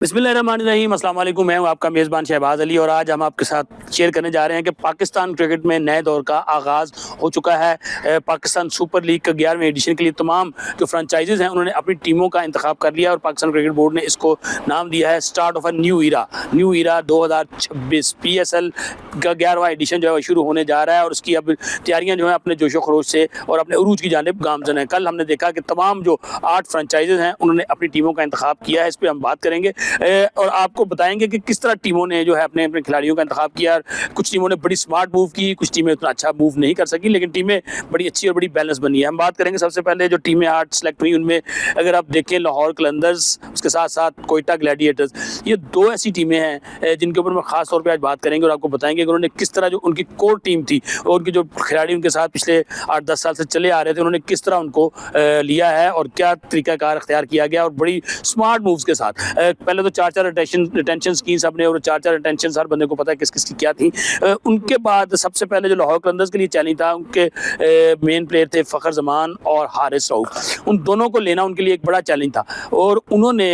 बिस्मिल्लाहिर्रहमानिर्रहीम, अस्सलाम वालेकुम। मैं हूं आपका मेज़बान शहबाज अली और आज हम आपके साथ शेयर करने जा रहे हैं कि पाकिस्तान क्रिकेट में नए दौर का आगाज़ हो चुका है। पाकिस्तान सुपर लीग का 11वें एडिशन के लिए तमाम जो फ्रेंचाइजीज़ हैं उन्होंने अपनी टीमों का इंतखाब कर लिया और पाकिस्तान क्रिकेट बोर्ड ने इसको नाम दिया है start of a new era 2026। PSL का 11वां एडिशन जो है वो शुरू होने जा रहा है और उसकी अब तैयारियां जो हैं अपने जोशो खरोश से और अपने उरूज की जानिब गामज़न है। कल हमने देखा कि तमाम जो 8 फ्रेंचाइजीज़ हैं उन्होंने अपनी टीमों का इंतखाब किया है। इस पर हम बात करेंगे और आपको बताएंगे कि किस तरह टीमों ने जो है अपने अपने खिलाड़ियों का इंतखाब किया। कुछ टीमों ने बड़ी स्मार्ट मूव की, कुछ टीमें उतना अच्छा मूव नहीं कर सकी, लेकिन टीमें बड़ी अच्छी और बड़ी बैलेंस बनी है। हम बात करेंगे सबसे पहले जो टीमें 8 सेलेक्ट हुई उनमें अगर आप देखें लाहौर कलंदर्स, उसके साथ साथ कोयटा ग्लैडिएटर्स, ये 2 ऐसी टीमें हैं जिनके ऊपर मैं खास तौर पर आज बात करेंगे और आपको बताएंगे कि उन्होंने किस तरह जो उनकी कोर टीम थी और उनके जो खिलाड़ी उनके साथ पिछले 8-10 साल से चले आ रहे थे उन्होंने किस तरह उनको लिया है और क्या तरीकाकार अख्तियार किया गया और बड़ी स्मार्ट मूव्स के साथ। पहले तो 4-4 रिटेंशन की सबने और 4-4 रिटेंशन हर बंदे को पता है किस किस की क्या थी। उनके बाद सबसे पहले जो लाहौर कलंदर्स के लिए चैलेंज था, उनके मेन प्लेयर थे फ़खर जमान और हारिस रऊफ। उन दोनों को लेना उनके लिए एक बड़ा चैलेंज था और उन्होंने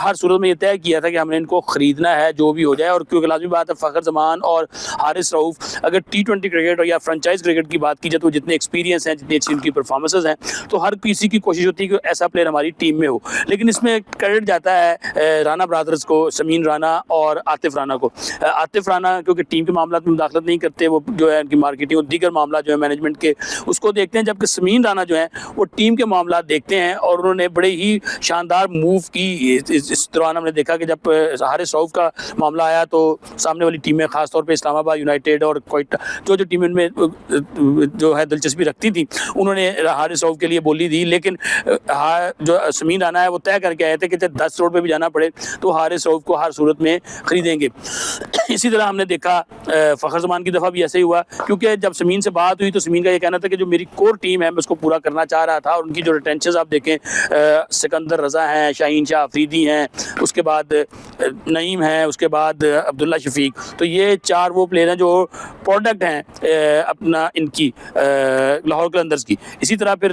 हर सूरत में ये तय किया था कि हमने इनको ख़रीदना है जो भी हो जाए। और क्योंकि लाजमी बात है फ़खर जमान और हारिस रऊफ अगर T20 क्रिकेट और या फ्रेंचाइज क्रिकेट की बात की जाए तो जितने एक्सपीरियंस हैं, जितनी अच्छी उनकी परफॉर्मेंसेज हैं, तो हर किसी की कोशिश होती है कि ऐसा प्लेयर हमारी टीम में हो। लेकिन इसमें क्रेडिट जाता है राना ब्रदर्स को, शमीन राना और आतिफ राना को। आतिफ राना क्योंकि टीम के मामला में मुदाखलत नहीं करते, वो जो है उनकी मार्केटिंग और दीगर मामला जो है मैनेजमेंट के उसको देखते हैं, जबकि शमीन राना जो है वो टीम के मामला देखते हैं और उन्होंने बड़े ही शानदार मूव की। इस दौरान हमने देखा कि जब हारिस रऊफ का मामला आया तो सामने वाली टीमें खासतौर पर इस्लामाबाद यूनाइटेड और कोयटा जो टीमें उनमें जो है दिलचस्पी रखती थी उन्होंने हारिस रऊफ के लिए बोली दी। लेकिन जो शमीन राना है वो तय करके आए थे कि 10 करोड़ पे भी जाना पड़े तो हारिस रऊफ को हर सूरत में खरीदेंगे। इसी तरह हमने देखा फ़खर जमान की दफ़ा भी ऐसे ही हुआ, क्योंकि जब शमीन से बात हुई तो शमीन का ये कहना था कि जो मेरी कोर टीम है मैं उसको पूरा करना चाह रहा था और उनकी जो रिटेंशन आप देखें, सिकंदर रज़ा हैं, शाहीन शाह अफरीदी हैं, उसके बाद नईम है, उसके बाद अब्दुल्ला शफीक, तो ये 4 वो प्लेयर हैं जो प्रोडक्ट हैं अपना इनकी लाहौर कलंदर्स की। इसी तरह फिर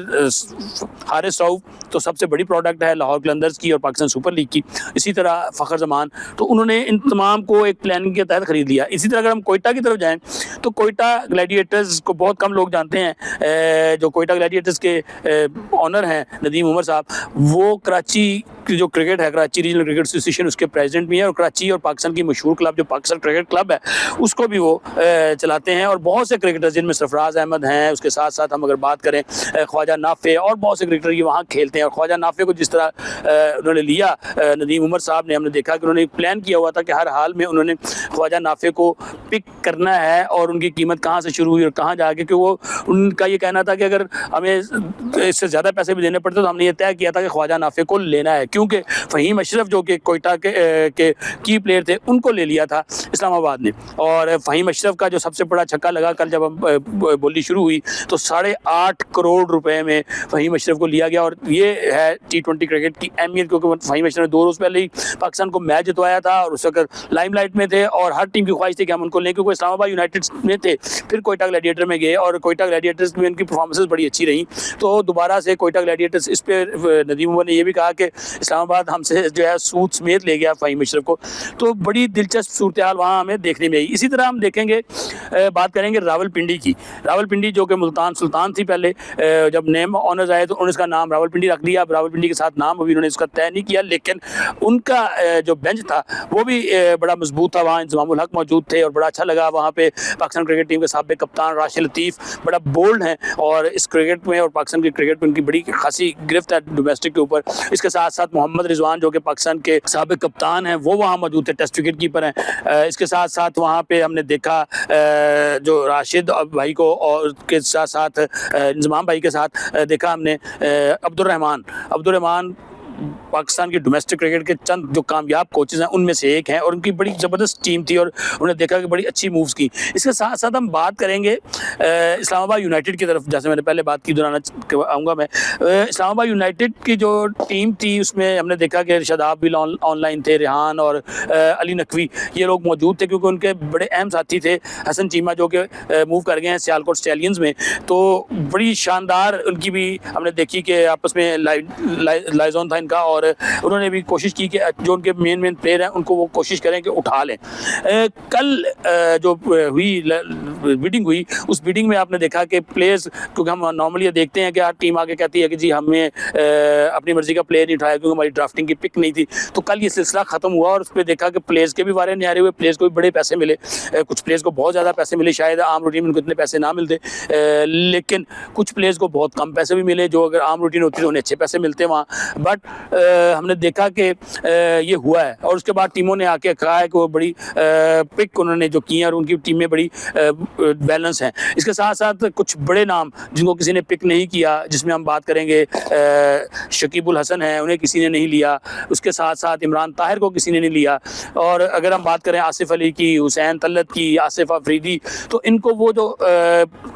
हारिस रऊफ तो सबसे बड़ी प्रोडक्ट है लाहौर कलंदर्स की और पाकिस्तान सुपर लीग की। इसी तरह फ़खर जमान, तो उन्होंने इन तमाम को एक प्लानिंग के तहत ख़रीद लिया। इसी तरह अगर हम कोयटा की तरफ जाएँ तो कोयटा ग्लैडिएटर्स को बहुत कम लोग जानते हैं। जो कोयटा ग्लैडिएटर्स के ऑनर हैं नदीम उमर साहब, वो कराची की जो क्रिकेट है, कराची रीजनल क्रिकेट एसोसिएशन, उसके प्रेसिडेंट भी हैं और कराची और पाकिस्तान की मशहूर क्लब जो पाकिस्तान क्रिकेट क्लब है उसको भी वो चलाते हैं। और बहुत से क्रिकेटर्स जिनमें सरफराज अहमद हैं, उसके साथ साथ हम अगर बात करें ख्वाजा नाफे और बहुत से क्रिकेटर ये वहाँ खेलते हैं। और ख्वाजा नाफे को जिस तरह उन्होंने लिया नदीम उमर साहब ने, हमने देखा कि उन्होंने एक प्लान किया हुआ था कि हर हाल में उन्होंने ख्वाजा नाफे को पिक करना है और उनकी कीमत कहाँ से शुरू हुई और कहाँ जाके, कि वो उनका ये कहना था कि अगर हमें इससे ज़्यादा पैसे भी देने पड़ते तो हमने ये तय किया था कि ख्वाजा नाफे को लेना है, क्योंकि फ़हीम अशरफ जो कि कोयटा के की प्लेयर थे उनको ले लिया था इस्लामाबाद ने। और फ़हीम अशरफ का जो सबसे बड़ा छक्का लगा कल जब बोली शुरू हुई तो 8.5 करोड़ रुपए में फ़हीम अशरफ को लिया गया। और ये है T20 क्रिकेट की अहमियत, क्योंकि फ़हीम अशरफ ने 2 रोज़ पहले ही पाकिस्तान को मैच जितवाया था और उस वक्त लाइमलाइट में थे और हर टीम की ख्वाहिश थी कि हम उनको लें, क्योंकि इस्लामाबाद यूनाइटेड में थे, फिर कोयटा ग्लैडिएटर में गए और कोयटा ग्लैडिएटर्स में उनकी परफॉर्मेंसेस बड़ी अच्छी रही तो दोबारा से कोयटा ग्लैडिएटर्स। इस पर नदीम उमर ने यह भी कहा कि इस्लामाबाद हमसे जो है सूद समेत ले गया फ़हीम अशरफ को, तो बड़ी दिलचस्प सूरत हाल वहाँ हमें देखने में आई। इसी तरह हम देखेंगे, बात करेंगे रावलपिंडी की। रावलपिंडी जो कि मुल्तान सुल्तान थी पहले, जब नेम ऑनर्स आए तो उन्होंने इसका नाम रावलपिंडी रख दिया। अब रावलपिंडी के साथ नाम अभी उन्होंने इसका तय नहीं किया, लेकिन उनका जो बेंच था वो भी बड़ा मजबूत था, वहाँ इंतज़ामुल हक मौजूद थे और बड़ा अच्छा लगा। वहाँ पे पाकिस्तान क्रिकेट टीम के साबिक़ कप्तान राशिद लतीफ़ बड़ा बोल्ड हैं और इस क्रिकेट में और पाकिस्तान की क्रिकेट में उनकी बड़ी खासी गिरफ्त है डोमेस्टिक के ऊपर। इसके साथ साथ मोहम्मद रिजवान जो कि पाकिस्तान के साबिक़ कप्तान हैं वो वहाँ मौजूद थे, टेस्ट विकेट कीपर हैं। इसके साथ साथ वहाँ पे हमने देखा जो राशिद भाई को और के साथ साथ इंजमाम भाई के साथ देखा हमने अब्दुर्रहमान पाकिस्तान की डोमेस्टिक क्रिकेट के चंद जो कामयाब कोचेज़ हैं उनमें से एक हैं और उनकी बड़ी ज़बरदस्त टीम थी और उन्होंने देखा कि बड़ी अच्छी मूव्स की। इसके साथ साथ हम बात करेंगे इस्लामाबाद यूनाइटेड की तरफ, जैसे मैंने पहले बात की दोहराना आऊँगा मैं। इस्लामाबाद यूनाइटेड की जो टीम थी उसमें हमने देखा कि शादाब भी ऑनलाइन थे, रेहान और अली नकवी ये लोग मौजूद थे, क्योंकि उनके बड़े अहम साथी थे हसन चीमा जो कि मूव कर गए हैं सियालकोट स्टैलियंस में। तो बड़ी शानदार उनकी भी हमने देखी कि आपस में लाइजॉन था इनका और और उन्होंने भी कोशिश की कि जो उनके मेन प्लेयर हैं उनको वो कोशिश करें कि उठा लें। कल जो हुई बिडिंग हुई, उस बिडिंग में आपने देखा कि प्लेयर्स, क्योंकि हम नॉर्मली ये देखते हैं कि यार टीम आके कहती है कि जी हमें अपनी मर्जी का प्लेयर नहीं उठाया क्योंकि हमारी ड्राफ्टिंग की पिक नहीं थी। तो कल ये सिलसिला ख़त्म हुआ और उस पर देखा कि प्लेयर्स के भी वारे नहीं आ रहे हुए, प्लेयर्स को भी बड़े पैसे मिले, कुछ प्लेयर्स को बहुत ज़्यादा पैसे मिले, शायद आम रूटीन में उनको इतने पैसे ना मिलते, लेकिन कुछ प्लेयर्स को बहुत कम पैसे भी मिले, जो अगर आम रूटीन होती तो उन्हें अच्छे पैसे मिलते वहाँ। बट हमने देखा कि ये हुआ है और उसके बाद टीमों ने आके कहा है कि वो बड़ी पिक उन्होंने जो की है और उनकी टीम में बड़ी बैलेंस है। इसके साथ साथ कुछ बड़े नाम जिनको किसी ने पिक नहीं किया, जिसमें हम बात करेंगे शकीबुल हसन है, उन्हें किसी ने नहीं लिया, उसके साथ साथ इमरान ताहिर को किसी ने नहीं लिया, और अगर हम बात करें आसिफ अली की, हुसैन तलत की, आसिफ अफरीदी, तो इनको वो जो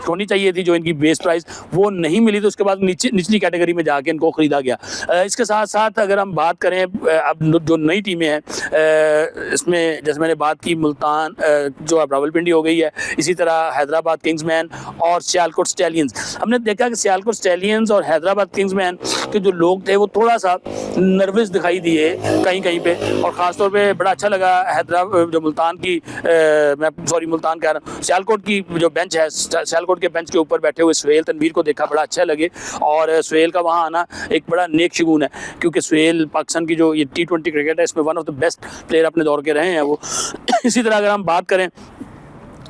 होनी चाहिए थी जो इनकी बेस प्राइस वो नहीं मिली, तो उसके बाद निचली कैटेगरी में जाके इनको ख़रीदा गया। इसके साथ साथ अगर हम बात करें अब जो नई टीमें हैं, इसमें जैसे मैंने बात की मुल्तान जो अब रावलपिंडी हो गई है, इसी तरह हैदराबाद किंग्समैन और सियालकोट स्टैलियंस। हमने देखा कि सियालकोट स्टैलियंस और हैदराबाद किंग्समैन के जो लोग थे वो थोड़ा सा नर्वस दिखाई दिए कहीं पे, और ख़ासतौर पे बड़ा अच्छा लगा हैदराबाद जो मुल्तान की मुल्तान कह रहा हूँ, सियालकोट की जो बेंच है, सियालकोट के बेंच के ऊपर बैठे हुए सुहेल तनवीर को देखा, बड़ा अच्छा लगे, और सुहेल का वहाँ आना एक बड़ा नेक शगुन है, क्योंकि सुहेल पाकिस्तान की जो ये T20 क्रिकेट है इसमें one of the best player अपने दौर के रहे हैं वो। इसी तरह अगर हम बात करें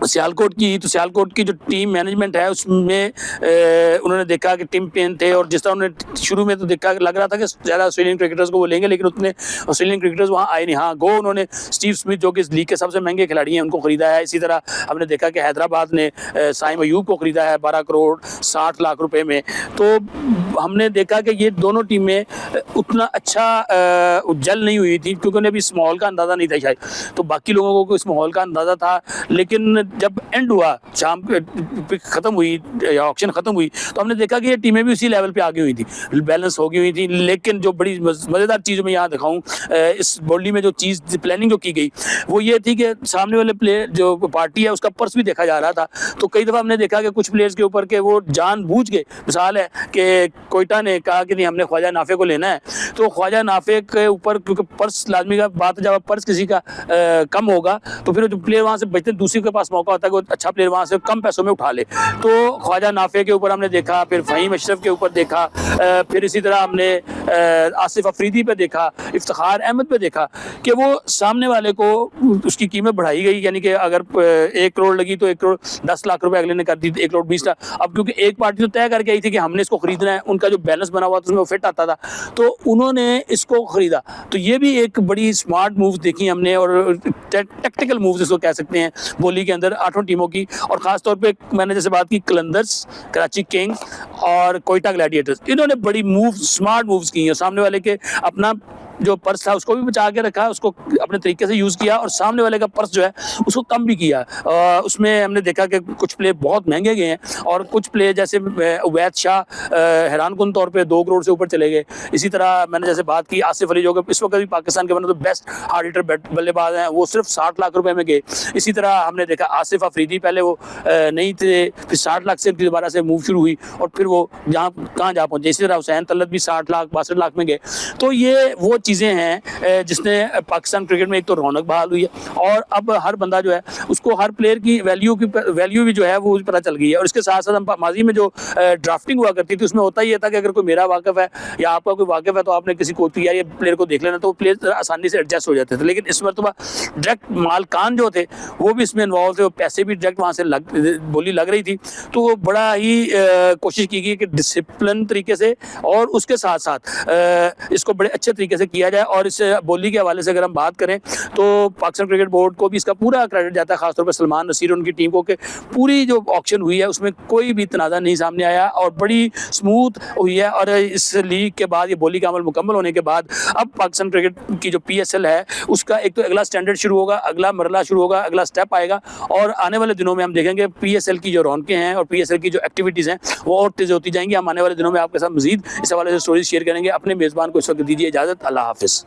सियालकोट की, तो सियालकोट की जो टीम मैनेजमेंट है उसमें उन्होंने देखा कि टिम पेन थे, और जिस तरह उन्होंने शुरू में तो देखा लग रहा था कि ज़्यादा ऑस्ट्रेलियन क्रिकेटर्स को वो लेंगे, लेकिन उतने ऑस्ट्रेलियन क्रिकेटर्स वहाँ आए नहीं। हाँ, उन्होंने स्टीव स्मिथ जो कि इस लीग के सबसे महंगे खिलाड़ी हैं उनको ख़रीदा है। इसी तरह हमने देखा कि हैदराबाद ने साइम अयूब को ख़रीदा है 12 करोड़ 60 लाख रुपए में। तो हमने देखा कि ये दोनों टीमें उतना अच्छा जल नहीं हुई थी, क्योंकि उन्हें अभी इस माहौल का अंदाज़ा नहीं था शायद, तो बाकी लोगों को इस माहौल का अंदाज़ा था। लेकिन जब एंड हुआ, शाम ख़त्म हुई, ऑक्शन ख़त्म हुई, तो हमने देखा कि ये टीमें भी उसी लेवल पे आगे हुई थी, बैलेंस हो गई हुई थी। लेकिन जो बड़ी मज़ेदार चीज़ मैं यहाँ दिखाऊँ, इस बोली में जो चीज़ प्लानिंग जो की गई वो ये थी कि सामने वाले प्लेयर जो पार्टी है उसका पर्स भी देखा जा रहा था। तो कई दफ़ा हमने देखा कि कुछ प्लेयर्स के ऊपर के वो जानबूझ के, मिसाल है कि कोयटा ने कहा कि नहीं हमने ख्वाजा नाफे को लेना है, तो ख्वाजा नाफे के ऊपर, क्योंकि पर्स लाजमी का बात है, जब पर्स किसी का कम होगा तो फिर जो प्लेयर वहाँ से बचते हैं दूसरे के पास मौका होता है कि अच्छा प्लेयर वहाँ से कम पैसों में उठा ले। तो ख्वाजा नाफे के ऊपर हमने देखा, फिर फ़हीम अशरफ के ऊपर देखा, फिर इसी तरह हमने आसिफ अफरीदी पे देखा, इफ्तिखार अहमद पे देखा कि वो सामने वाले को उसकी कीमत बढ़ाई गई, यानी कि अगर 1 करोड़ लगी तो 1 करोड़ 10 लाख रुपए अगले ने कर दी, 1 करोड़ 20 लाख। अब क्योंकि एक पार्टी तो तय करके आई थी कि हमने इसको खरीदना है, उनका जो बैलेंस बना हुआ था उसमें वो फिट आता था, तो उन्होंने इसको खरीदा। तो ये भी एक बड़ी स्मार्ट मूव देखी हमने, और टैक्टिकल मूव्स इसको कह सकते हैं बोली के अंदर 8 टीमों की। और ख़ासतौर पे मैंने जैसे बात की कलंदर्स, कराची किंग्स और कोयटा ग्लैडिएटर्स, इन्होंने बड़ी स्मार्ट मूव्स की हैं। सामने वाले के अपना जो पर्स था उसको भी बचा के रखा, उसको अपने तरीके से यूज़ किया, और सामने वाले का पर्स जो है उसको कम भी किया। उसमें हमने देखा कि कुछ प्लेयर बहुत महंगे गए हैं, और कुछ प्लेयर जैसे उवैद शाह हैरानकुन तौर पे 2 करोड़ से ऊपर चले गए। इसी तरह मैंने जैसे बात की आसिफ अली, जो कि इस वक्त भी पाकिस्तान के तो बेस्ट हार्ड हिटर बल्लेबाज हैं, वो सिर्फ 60 लाख रुपए में गए। इसी तरह हमने देखा आसिफ अफरीदी, पहले वो नहीं थे, फिर 60 लाख से दोबारा से मूव शुरू हुई, और फिर वो कहाँ जा पहुँचे। इसी तरह हुसैन तलत भी 60 लाख 62 लाख में गए। तो ये वो चीज़ें हैं जिसने पाकिस्तान क्रिकेट में एक तो रौनक बहाल हुई है, और अब हर बंदा जो है उसको हर प्लेयर की वैल्यू भी जो है वो पता चल गई है। और इसके साथ साथ हम माजी में जो ड्राफ्टिंग हुआ करती थी उसमें होता ही था कि अगर कोई मेरा वाकिफ़ है या आपका कोई वाकिफ़ है तो आपने किसी कोच या ये प्लेयर को देख लेना, तो प्लेयर आसानी से एडजस्ट हो जाते थे। लेकिन इस मरतबा डायरेक्ट मालकान जो थे वो भी इसमें इन्वॉल्व थे, वो पैसे भी डायरेक्ट वहाँ से बोली लग रही थी। तो वो बड़ा ही कोशिश की गई कि डिसिप्लिन तरीके से और उसके साथ साथ इसको बड़े अच्छे तरीके से किया जाए। और इस बोली के हवाले से अगर हम बात करें तो पाकिस्तान क्रिकेट बोर्ड को भी इसका पूरा क्रेडिट जाता है, खासतौर पर सलमान नसीर उनकी टीम को, कि पूरी जो ऑक्शन हुई है उसमें कोई भी तनाज़ा नहीं सामने आया और बड़ी स्मूथ हुई है। और इस लीग के बाद, ये बोली का अमल मुकम्मल होने के बाद, अब पाकिस्तान क्रिकेट की जो PSL है उसका एक तो अगला स्टैंडर्ड शुरू होगा, अगला मरला शुरू होगा, अगला स्टेप आएगा। और आने वाले दिनों में हम देखेंगे PSL की जो रौनकें हैं और PSL की जो एक्टिविटीज़ हैं वो और तेज़ होती जाएंगी। हम आने वाले दिनों में आपके साथ मज़ीद इस हवाले से स्टोरीज शेयर करेंगे। अपने मेज़बान को इस वक्त दीजिए इजाज़त। अल्लाह हाफ़िज़।